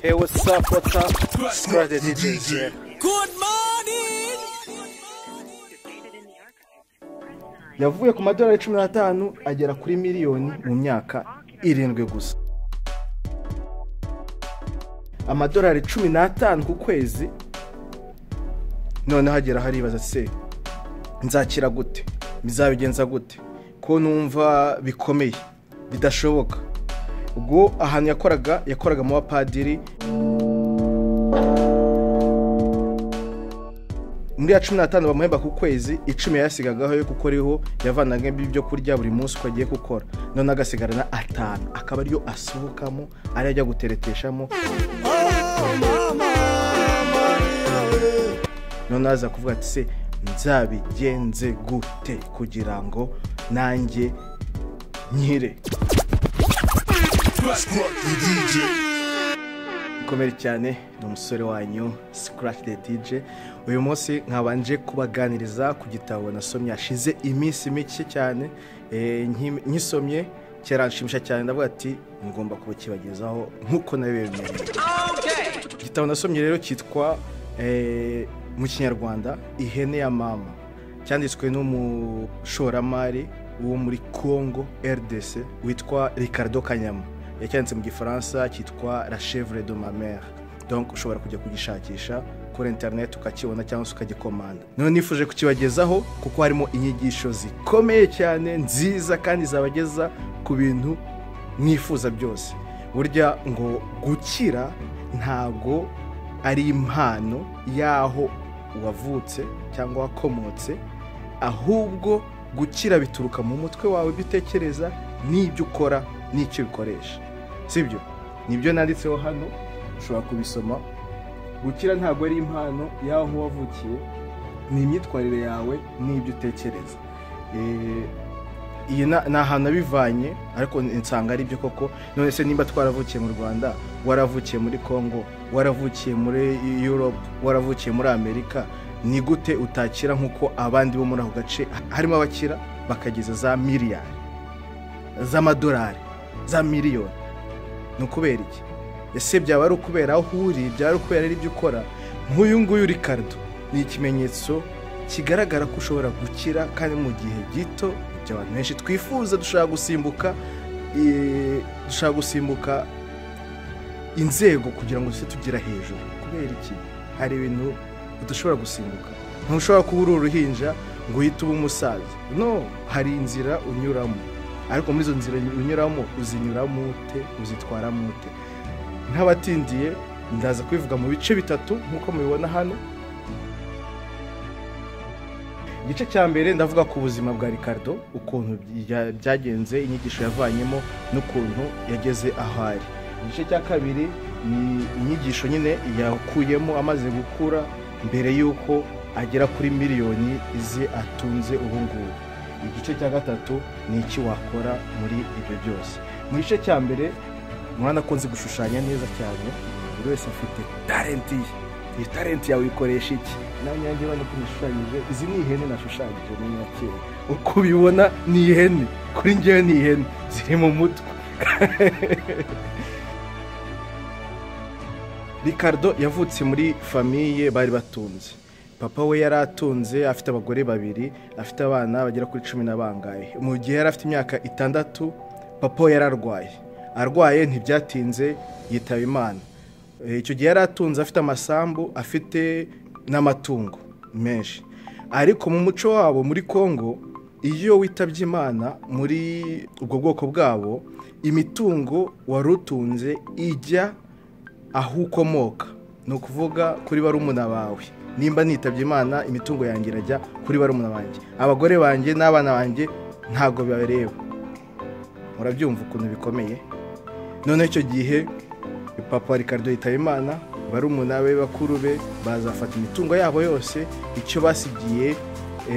Hey, what's up? Scratch the DJs here. Good morning. Yavuye ku madolari 15 agera kuri miliyoni mu myaka 7 gusa. Amadolari 15 ku kwezi. None hagera haribaza se nzakira gute? Bizabigenza gute? Ko numva bikomeye bidashoboka. Ubwo ahantu yakoraga mu bapadiri muri 15 bamuhemba ku kwezi 10 yasigagaho yo gukoriho yavanaga ibyo kurya buri munsi uko agiye gukora none agasigarana 5 akaba ariyo asohokamo ari ajya gutereteshamo none aza kuvuga ati se nzabigenze gute kugira ngo nanjye nyire komeri cyane n'umusore wanyu Scratch the DJ. Uyu munsi nkabanje kubaganiriza ku gitabo nasomye ashize iminsi mike cyane nkisomye cyaranshimisha cyane ndavuga ati ngomba kubakibagezaho nkuko nabemereye. Igitabo nasomye rero cyitwa mu Kinyarwanda Ihene ya Mama, cyanditswe n'umushoramari wo muri Congo RDC witwa Ricardo Kanyama. Yacyanditse mu Gifaransa cyitwa La Chèvre de ma mère. Donc ushobora kujya kugishakisha kuri internet ukakibona cyangwa ukagikomanda. None nifuje kukibagezaho kuko harimo inyigisho zikomeye cyane nziza kandi zabageza ku bintu mwifuza byose. Burya ngo gukira ntago ari impano yaho wavutse cyangwa wakomotse, ahubwo gukira bituruka mu mutwe wawe bitekereza n'ibyo ukora n'icyo bikoresha. Sibyo? Nibyo nanditseho hano ushobora kubisoma. Gukira ntago ari impano yaho wavukiye, ni imyitwarire yawe n'ibyo utekereza. Iyi na hana bivanye ariko nsanga ari byo koko. None se nimba twaravukiye mu Rwanda, waravukiye muri Congo, waravukiye muri Europe, waravukiye muri Amerika, ni gute utakira nkuko abandi bo muri aho gace harimo abakira bakageza za miliyari z'amadolari za miliyoni? Nukubera iki? Ese byaba ari ukubera aho uri, byaba ari ukubera ari byo ukora? Nk'uyu nguyu Ricardo ni ikimenyetso kigaragara ko ushobora gukira kandi mu gihe gito. Abantu benshi twifuza dushaka gusimbuka inzego kugira ngo se tugera hejuru. Kubera iki? Hari ibintu udashobora gusimbuka. Ntushobora kuba uri uruhinja ngo uhite uba umusaza. No, hari inzira unyuramo, ariko muri izo nzira unyuramo uzinyuramo ute, uzitwaramo ute? Nk'abatindiye ndaza kwivuga mu bice bitatu nkuko mubibona hano. Igice cya mbere ndavuga ku buzima bwa Ricardo, ukuntu byagenze, inyigisho yavanyemo n'ukuntu yageze aho ari. Igice cya kabiri ni inyigisho nyine yakuyemo amaze gukura mbere yuko agera kuri miliyoni ize atunze ubu ngubu. Igice cya gatatu ni iki wakora muri ibyo byose. Mu gice cya mbere mwana konzi gushushanya neza cyane, buri wese afite talent ye. Iyi talent yawe ikoresha iki? Nanyange bano kunishushanyije, izi ni ihene nashushanyije mu nyakera. Uko ubibona ni ihene, kuri njyewe ni ihene ziri mu mutwe. Ricardo yavutse muri famille bari batunze. Papa we yaratunze, afite abagore babiri, afite abana bagera kuri 10 na bangaye. Mu gihe yari afite imyaka 6, papa we arwaye ntibyatinze yitaba Imana. Icyo gihe yaratunze, afite amasambu, afite n'amatungo menshi. Ariko mu muco wabo muri Congo, iyo witabye Imana muri ubwo bwoko bwabo, imitungo warutunze ijya aho ukomoka. No kuvuga kuri barumuna bawe. Nimba nitabye Imana, imitungo yanjye irajya kuri barumuna banjye. Abagore banjye n'abana banjye ntago bibareba. Murabyumva ukuntu bikomeye. None icyo gihe papa Ricardo yitaba Imana, barumuna be bakuru be bazafata imitungo yabo yose. Icyo basigiye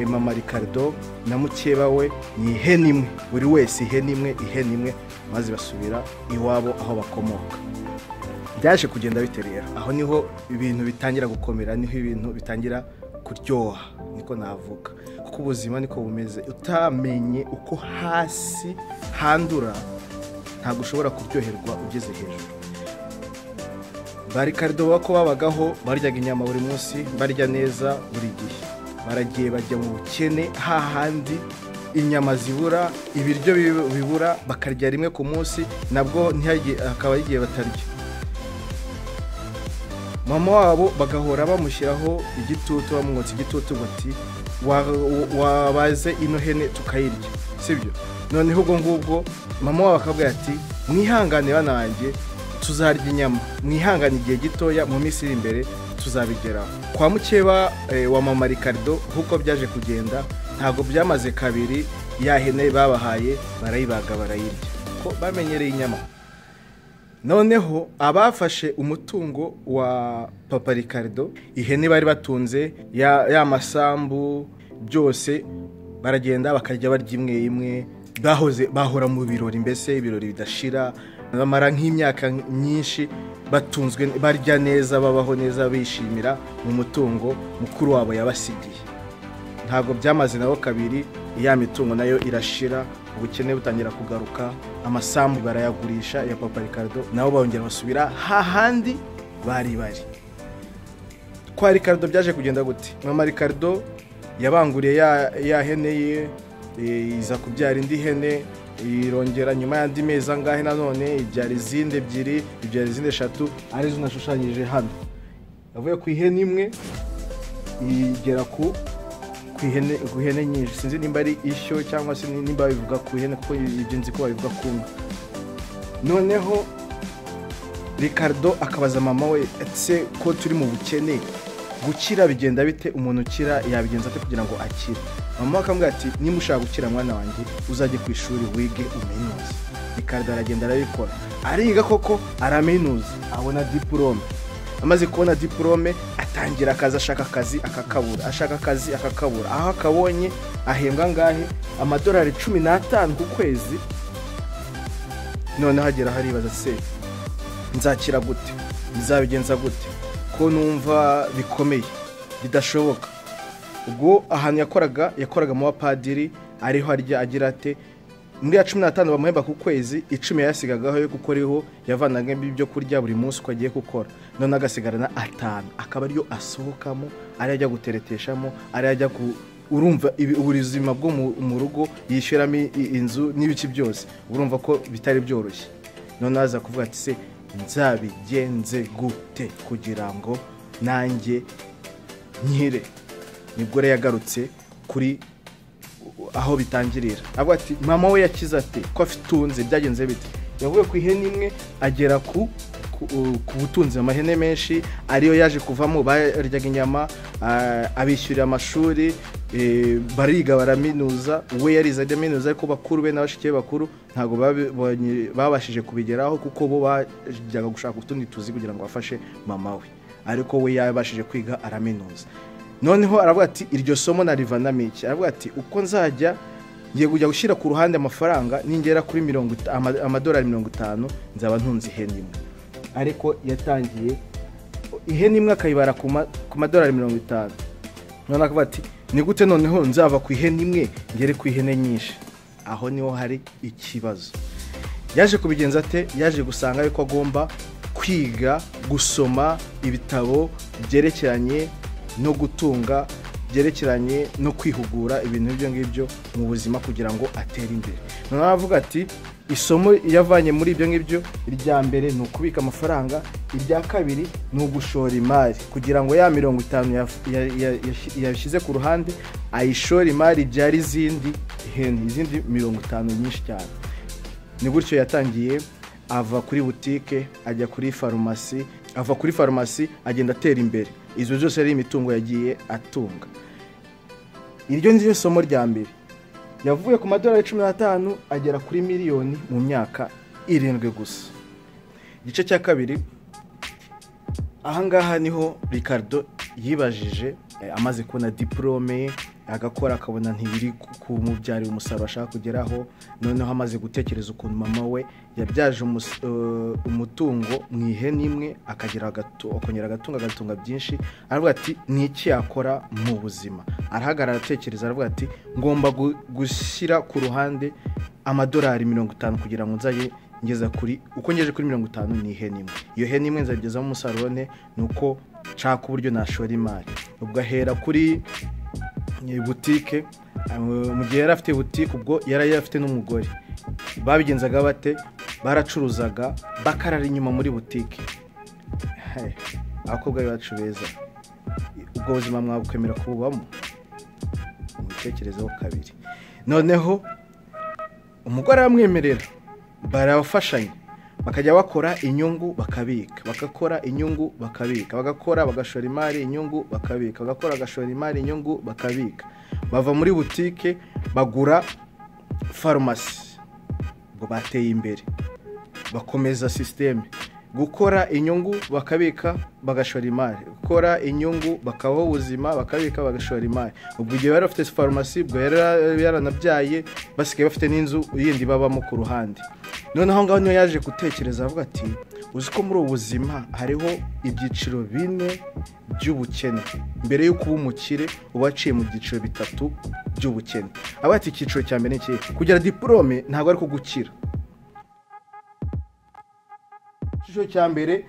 mama Ricardo na mukeba we ni ihene imwe, buri wese ihene imwe, maze basubira iwabo aho bakomoka. Byaje kugenda biterera, aho niho ibintu bitangira gukomera, niho ibintu bitangira kuryoha, niko navuga. Kuko ubuzima niko bumeze, utamenye uko hasi handura ntabwo ushobora kuryoherwa ugeze hejuru. ba Ricardo bako babagaho baryaga inyama buri munsi, barya neza buri gihe. Baragiye bajya mu bukene, hahandi inyama zibura, ibiryo bibura, bakarya rimwe ku munsi, nabwo akaba igihe batarya. Mama wabo bagahora bamushyiraho igitutu, bamwotsa igitutu bati wabaze ino hene tukayirya, sibyo? Noneho ubwo ngubwo mama wabo akabwira ati mwihangane bana banjye, tuzarya inyama, mwihangane igihe gitoya, mu minsi iri imbere tuzabigeraho. Kwa mukeba wa mama Ricardo huko byaje kugenda, ntago byamaze kabiri ya hene babahaye barayibaga barayirya, ko bamenyereye inyama. Noneho abafashe umutungo wa papa Ricardo, ihene bari batunze, ya masambu byose, baragenda bakarya barya imwe imwe, bahora mu birori, mbese ibirori bidashira, bamara nk'imyaka myinshi batunzwe, barya neza, babaho neza, bishimira mu mutungo mukuru wabo yabasigiye. Ntago byamaze naho kabiri, ya mitungo nayo irashira, ubukene butangira kugaruka, amasambu barayagurisha ya papa Ricardo, nabo bongera basubira hahandi bari. Kwa Ricardo byaje kugenda gute? Mama Ricardo yabanguriye ya hene ye, iza kubyara indi hene, irongera nyuma y'andi mezi angahe nanone ibyara izindi ebyiri, ibyara izindi 3, arizo nashushanyije hano. Yavuye ku ihene imwe igera ku ihene nyinshi, sinzi nimba ari ishyo cyangwa se nimba bivuga ku ihene, kuko ibyo nzi ko bivuga ku nka. Noneho Ricardo akabaza mama we, etse ko turi mu bukene, gukira bigenda bite? Umuntu ukira yabigenza ate kugira ngo akire? Mama akamubwira ati nimushaka gukira mwana wanjye, uzajye ku ishuri wige uminuze. Ricardo aragenda arabikora, ariga koko araminuza, abona diplome. Amaze kubona diplome atangira akazi, ashaka akazi akakabura, ashaka akazi akakabura. Aho akabonye ahembwa ngahe? Amadolari 15 ku kwezi. None hagera haribaza, se nzakira gute, nzabigenza gute, ko numva bikomeye bidashoboka. Ubwo ahantu yakoraga mu bapadiri, ariho arya agira ate, muri ya 15 bamuhemba ku kwezi, 10 yasigagaho yo gukoriho, yavanaga ibyo kurya buri munsi uko agiye gukora. None agasigarana 5, akaba ariyo asohokamo, ari ajya gutereteshamo, ari ajya urumva ubuzima bwo mu rugo, yishyuramo inzu n'ibiki byose, urumva ko bitari byoroshye. None aza kuvuga ati se nzabigenze gute kugira ngo nanjye nkire? Nibwo yagarutse kuri aho bitangirira, avuga ati mama we yakiza ate, ko afitunze, byagenze bite? Yavuye ku ihene imwe agera ku butunzi, amahene menshi, ariyo yaje kuvamo, baryaga inyama, abishyurira amashuri, bariga baraminuza. We yarize adaminuza, ariko bakuru be n'abashike bakuru ntago babashije kubigeraho, kuko bo bajyaga gushaka utundi tuzi kugira ngo bafashe mama we, ariko we yabashije kwiga araminuza. Noneho aravuga ati iryo somo narivanamo iki? Aravuga ati uko nzajya ngiye kujya gushyira ku ruhande amafaranga, ningera kuri amadolari 50 nzaba ntunze ihene imwe. Ariko yatangiye ihene imwe akayibara ku madolari 50. None akavuga ati ni gute noneho nzava ku ihene imwe ngere ku ihene nyinshi? Aho niho hari ikibazo. Yaje kubigenza ate? Yaje gusanga yuko agomba kwiga gusoma ibitabo byerekeranye no gutunga, byerekeranye no kwihugura ibintu ibyo ngibyo mu buzima kugira ngo atere imbere. None aravuga ati isomo yavanye muri ibyo ngibyo, irya mbere ni ukubika amafaranga, irya kabiri ni ugushora imari kugira ngo ya 50 yashyize ku ruhande ayishora imari byari izindi hene, izindi 50 nyinshi cyane. Ni gutyo yatangiye, ava kuri butike ajya kuri farumasi, ava kuri farumasi agenda atera imbere. Izo zose ari imitungo yagiye atunga. Iryo nziyo somo rya mbere. Yavuye ku madolari 15 agera kuri miliyoni mu myaka 7 gusa. Igice cya kabiri, ahangaha niho Ricardo yibajije, amaze kubona diplome, agakora akabona ntibiri kumubyarira umusaruro ashaka kugeraho. Noneho amaze gutekereza ukuntu mama we yabyaje umutungo mu ihene imwe, akagira akongera agatunga byinshi. Aravuga ati ni iki yakora mu buzima? Arahagarara atekereza, aravuga ati ngomba gushyira ku ruhande amadolari 50 kugira ngo nzaye ngeza kuri uko ngeje kuri 50 ni ihene imwe. Iyo hene imwe nzagezamo umusaruro nuko nshaka uburyo nashora imari. Ubwo ahera kuri butike, mu gihe yari afite butike ubwo yari afite n'umugore. Babigenzaga bate? Baracuruzaga bakarara inyuma muri butike. Abakobwa bacu beza, ubwo buzima mwabukwemera kububamo? Mubitekerezeho kabiri. Noneho umugore aramwemerera, barabafashanya, bakajya bakora inyungu bakabika, bagakora inyungu bakabika, bagakora bagashora imari inyungu bakabika, bagakora bagashora imari inyungu bakabika. Bava muri butike bagura farumasi, ubwo bateye imbere, bakomeza systeme. Gukora inyungu bakabika bagashora imari, gukora inyungu bakabaho ubuzima bakabika bagashora imari. Ubwo igihe bari bafite farumasi, ubwo yaranabyaye, basigaye bafite n'inzu yindi babamo ku ruhande. Noneho ngaho niyo yaje gutekereza avuga ati uzi ko muri ubu buzima hariho ibyiciro 4 by'ubukene. Mbere yo kuba umukire ubaciye mu byiciro 3 by'ubukene. Abati icyiciro cya mbere n'iki? Kugira diplome ntabwo ari kugukira. Icyiciro cya mbere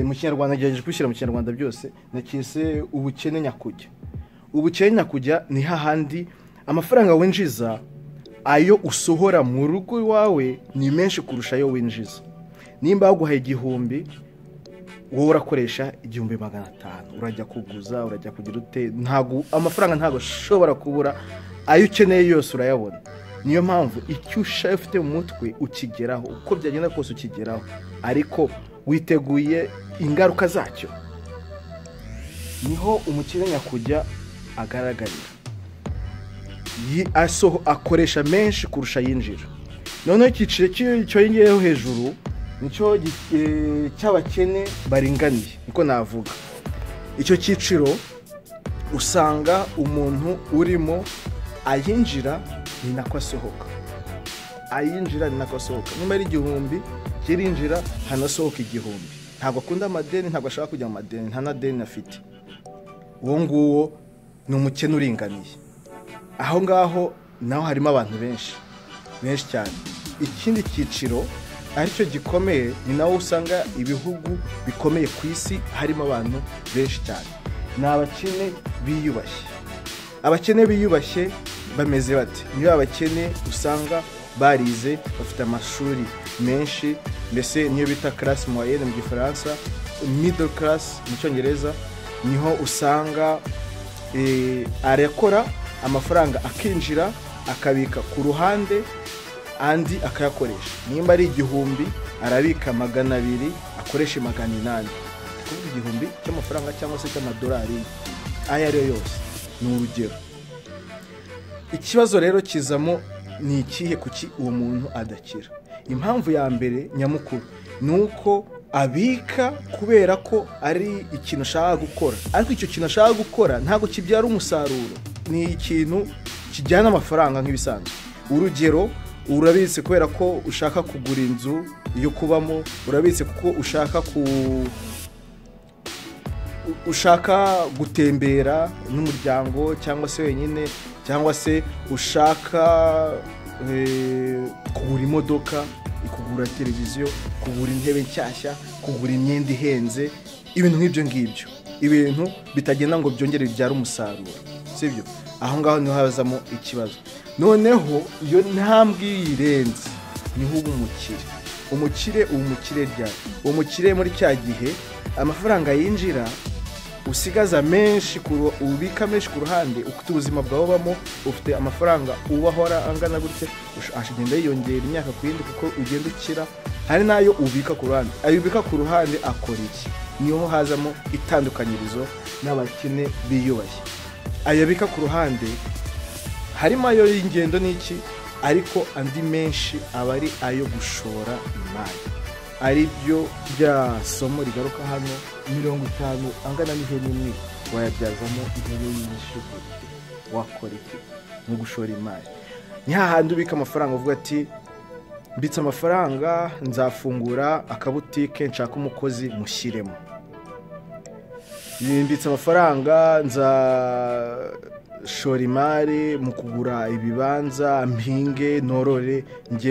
mu Kinyarwanda gerageje kwishyira mu Kinyarwanda byose nakise ubukene nyakujya. Ubukene nyakujya ni hahandi amafaranga winjiza ayo usohora mu rugo iwawe ni menshi kurusha ayo winjiza. Nimba baguhaye 1000, wowe urakoresha 1500, urajya kuguza, urajya kugira ute, ntago amafaranga ntago ashobora kubura, ayo ukeneye yose urayabona. Niyo mpamvu icyo ushaye ufite mu mutwe ukigeraho, uko byagenda kose ukigeraho, ariko witeguye ingaruka zacyo. Niho umukire nyakujya agaragarira. Akoresha menshi kurusha yinjira. Noneho icyiciro cyo yingiyeho hejuru nicyo cy'abakene baringaniye, niko navuga. Icyo cyiciro usanga umuntu urimo ayinjira ni nako asohoka, ayinjira ni nako asohoka. Nyuma ari 1000 kirinjira hanasohoka 1000. Ntabwo akunda amadeni, ntabwo ashaka kujya mu madeni, nta na deni afite. Uwo nguwo ni umukene uringaniye. Aho ngaho naho harimo abantu benshi cyane. Ikindi cyiciro aricyo gikomeye, ni nawo usanga ibihugu bikomeye ku isi harimo abantu benshi cyane. Ni abakene biyubashye. Abakene biyubashye bameze bate? Niyo abakene usanga barize, bafite amashuri menshi, mbese niyo bita classe moyenne mu Gifaransa, middle class mu Cyongereza. Niho usanga arakora amafaranga akinjira akabika ku ruhande, andi akayakoresha. Nimba ari 1000 arabika 200, akoresha 800. Kuvuga 1000 cy'amafaranga cyangwa se cy'amadolari aya ari yose ni urugero. Ikibazo rero kizamo ni ikihe kuki uwo muntu adakira? Impamvu ya mbere nyamukuru nuko abika kubera ko ari ikintu ashaka gukora, ariko icyo kintu ashaka gukora ntago kibyara umusaruro. Ni ikintu kijyana amafaranga nk'ibisanzwe. Urugero, urabitse kubera ko ushaka kugura inzu yo kubamo, urabitse kuko ushaka gutembera n'umuryango cyangwa se wenyine, cyangwa se ushaka kugura imodoka, kugura televiziyo, kugura intebe nshyashya, kugura imyenda ihenze, ibintu nk'ibyo ngibyo, ibintu bitagenda ngo byongere bibyara umusaruro, sibyo? Aho ngaho niho hazamo ikibazo. Noneho iyo ntambwe yirenze niho umukire ryari? Umukire muri cya gihe amafaranga yinjira usigaza menshi, ubika menshi ku ruhande, ufite ubuzima bwawe bamo, ufite amafaranga ubahora angana gutya, ashigenda yiyongera imyaka ku yindi kuko ugenda ukira. Hari nayo ubika ku ruhande, ayubika ku ruhande akora iki? Niho hazamo itandukanyirizo n'abakene biyubashye. Ayabika ku ruhande harimo ayo y'ingendo n'iki, ariko andi menshi aba ari ayo gushora imari. Ari byo bya somo rigaruka hano, 50 angana n'ihene imwe wayabyazamo ihene nyinshi. Wakora iki? Mu gushora imari. Ni hahandi ubika amafaranga uvuga ati mbitse amafaranga, nzafungura akabutike, nshaka umukozi mushyiremo. yimbitse amafaranga nza shora imari mu kugura ibibanza mpinge norore nge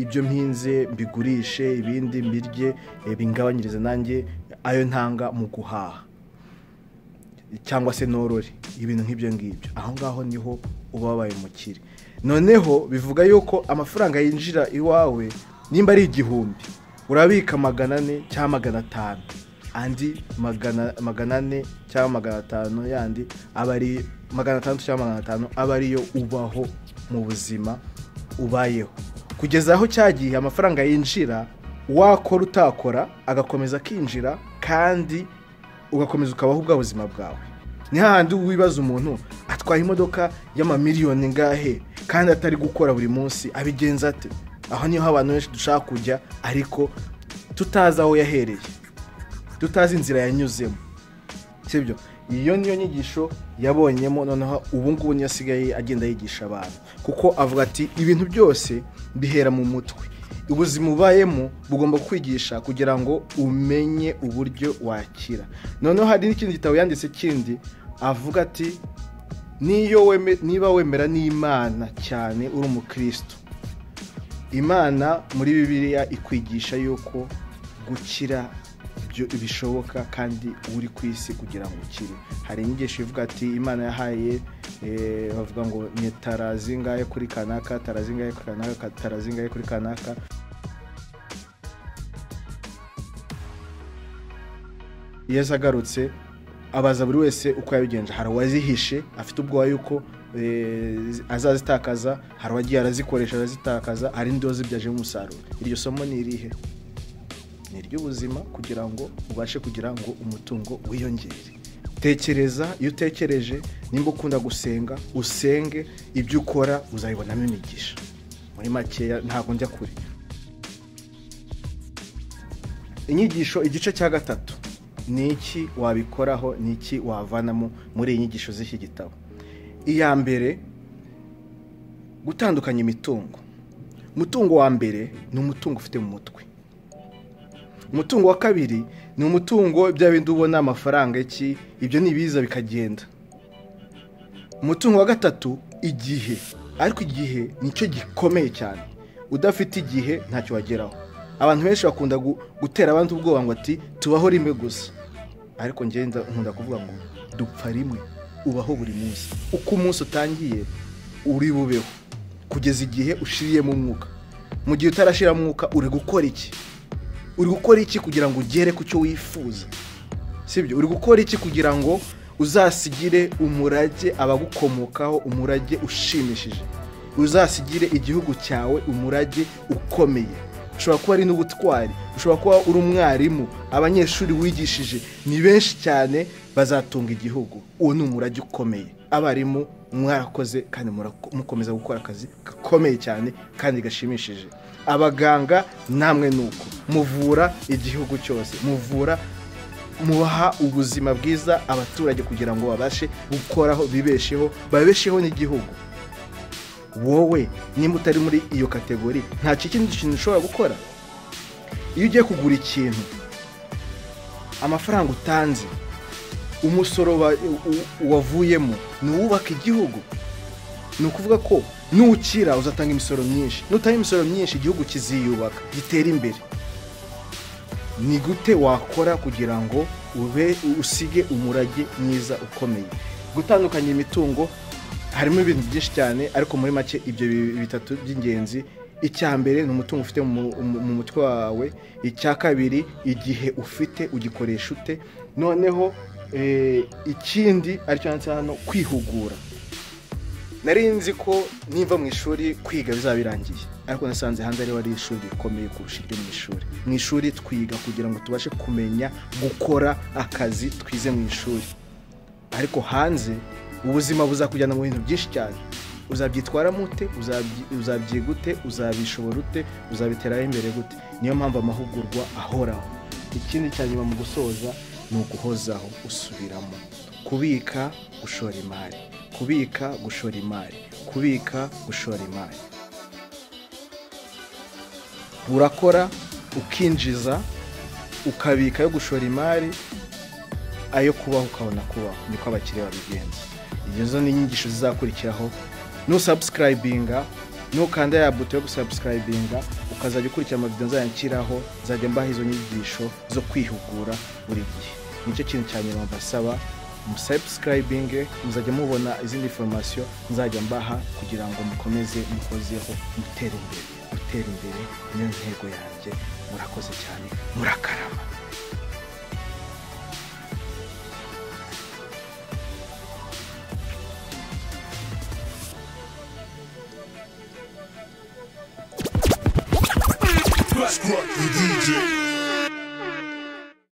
ibyo mpinze mbigurishe ibindi mbirye bingabanyirize nanjye ayo ntanga mu guhaha cyangwa se norore ibintu nk'ibyo ngibyo. aho ngaho niho uba wabaye umukire. noneho bivuga yuko amafaranga yinjira iwawe nimba ari 1,000 urabika 400 cyangwa 500, andi 400 cyangwa 500 yandi aba ari 600 cyangwa 500 aba ariyo ubaho mu buzima ubayeho kugeza aho cyagiye amafaranga yinjira wakora utakora agakomeza kinjira kandi ugakomeza ukabaho ubwa buzima bwawe. ni hahandi wibaza umuntu atwaye imodoka y'amamiliyoni ngahe kandi atari gukora buri munsi abigenza ate? aho niho abantu benshi dushaka kujya ariko tutazi aho yahereye, tutazi inzira yanyuzemo, sibyo? iyo niyo nyigisho yabonyemo. noneho ubu ngubu niyo asigaye agenda yigisha abantu, kuko avuga ati ibintu byose bihera mu mutwe. ubuzima ubayemo bugomba kwigisha kugira ngo umenye uburyo wakira. noneho hari n'ikindi gitabo yanditse kindi avuga ati niba wemera n'Imana cyane uri umukristo, Imana muri Bibiliya ikwigisha yuko gukira bishoboka kandi uri ku isi kugira ngo ukire. hari inyigisho ivuga ati Imana yahaye bavuga ngo ni tarazingaye kuri kanaka, tarazingaye kuri kanaka, tarazingaye kuri kanaka. Yesu agarutse abaza buri wese uko yabigenje. hari uwazihishe afite ubwoba yuko azazitakaza, hari uwagiye arazikoresha arazitakaza, hari n'indi wazibyajemo umusaruro. iryo somo ni irihe? ni iry'ubuzima kugira ngo ubashe kugira ngo umutungo wiyongere. tekereza, iyo utekereje, nimba ukunda gusenga usenge, ibyo ukora uzabibonamo imigisha. muri makeya ntabwo njya kure. inyigisho igice cya 3 ni iki wabikoraho, ni iki wavanamo muri iyi nyigisho z'iki gitabo. iya mbere, gutandukanya imitungo. umutungo wa mbere ni umutungo ufite mu mutwe. umutungo wa kabiri ni umutungo bya bindi ubona amafaranga iki, ibyo nibiza bikagenda. umutungo wa gatatu igihe, ariko igihe nicyo gikomeye cyane. udafite igihe ntacyo wageraho. abantu benshi bakunda gutera abandi ubwoba ngo ati tubaho rimwe gusa, ariko ngenda nkunda kuvuga ngo dupfa rimwe. ubaho buri munsi, uko umunsi utangiye uri bubeho kugeza igihe ushiriyemo umwuka. mu gihe utarashira umwuka uri gukora iki? uri gukora iki kugira ngo ugere ku cyo wifuza? sibyo? uri gukora iki kugira ngo uzasigire umurage abagukomokaho, umurage ushimishije? uzasigire igihugu cyawe umurage ukomeye. ushobora kuba ari n'ubutwari, ushobora kuba uri umwarimu, abanyeshuri wigishije ni benshi cyane bazatunga igihugu. uwo ni umurage ukomeye. abarimu mwarakoze kandi mukomeza gukora akazi gakomeye cyane kandi gashimishije. abaganga namwe nuko muvura igihugu cyose, mubaha ubuzima bwiza abaturage kugira ngo babashe gukoraho, bibesheho, babesheho n'igihugu. wowe nimba utari muri iyo kategori nta kindi kintu ushobora gukora. iyo ugiye kugura ikintu, amafaranga utanze, umusoro wavuyemo nuwubaka igihugu. ni ukuvuga ko nukira uzatanga imisoro myinshi, nutanga imisoro myinshi igihugu kiziyubaka, gitera imbere. ni gute wakora kugira ngo usige umurage mwiza ukomeye? gutandukanya imitungo harimo ibintu byinshi cyane, ariko muri make ibyo bitatu by'ingenzi. icya mbere ni umutungo ufite mu mutwe wawe. icya kabiri, igihe ufite ugikoresha ute. noneho ikindi aricyo handitse hano, kwihugura. nari nzi ko nimva mu ishuri kwiga bizaba birangiye, ariko nasanze hanze ari ishuri rikomeye kurusha iryo mu ishuri. mu ishuri twiga kugira ngo tubashe kumenya gukora akazi twize mu ishuri, ariko hanze ubuzima buzakujyana mu bintu byinshi cyane. uzabyitwaramo ute? uzabyiga ute? uzabishobora ute? uzabiteraho imbere gute? niyo mpamvu amahugurwa ahoraho. ikindi cya nyuma mu gusoza ni uguhozaho, usubiramo. kubika, gushora imari, kubika, gushora imari, kubika, gushora imari. urakora, ukinjiza, ukabika yo gushora imari, ayo kubaho ukabona kubaho, niko abakiriya babigenza. Izo ni inyigisho zizakurikiraho. Nusubscribinga, nukanda ya buto yo gusubscribinga, ukazajya ukurikira amavideo nzayakiraho, nzajya mbaha izo nyigisho zo kwihugura buri gihe. Nicyo kintu cyane mbasaba, musubscribinge, muzajya mubona izindi information nzajya mbaha kugira ngo mukomeze mukozeho mutere imbere. Niyo ntego yanjye. Murakoze cyane, murakarama. Scrap the DJ.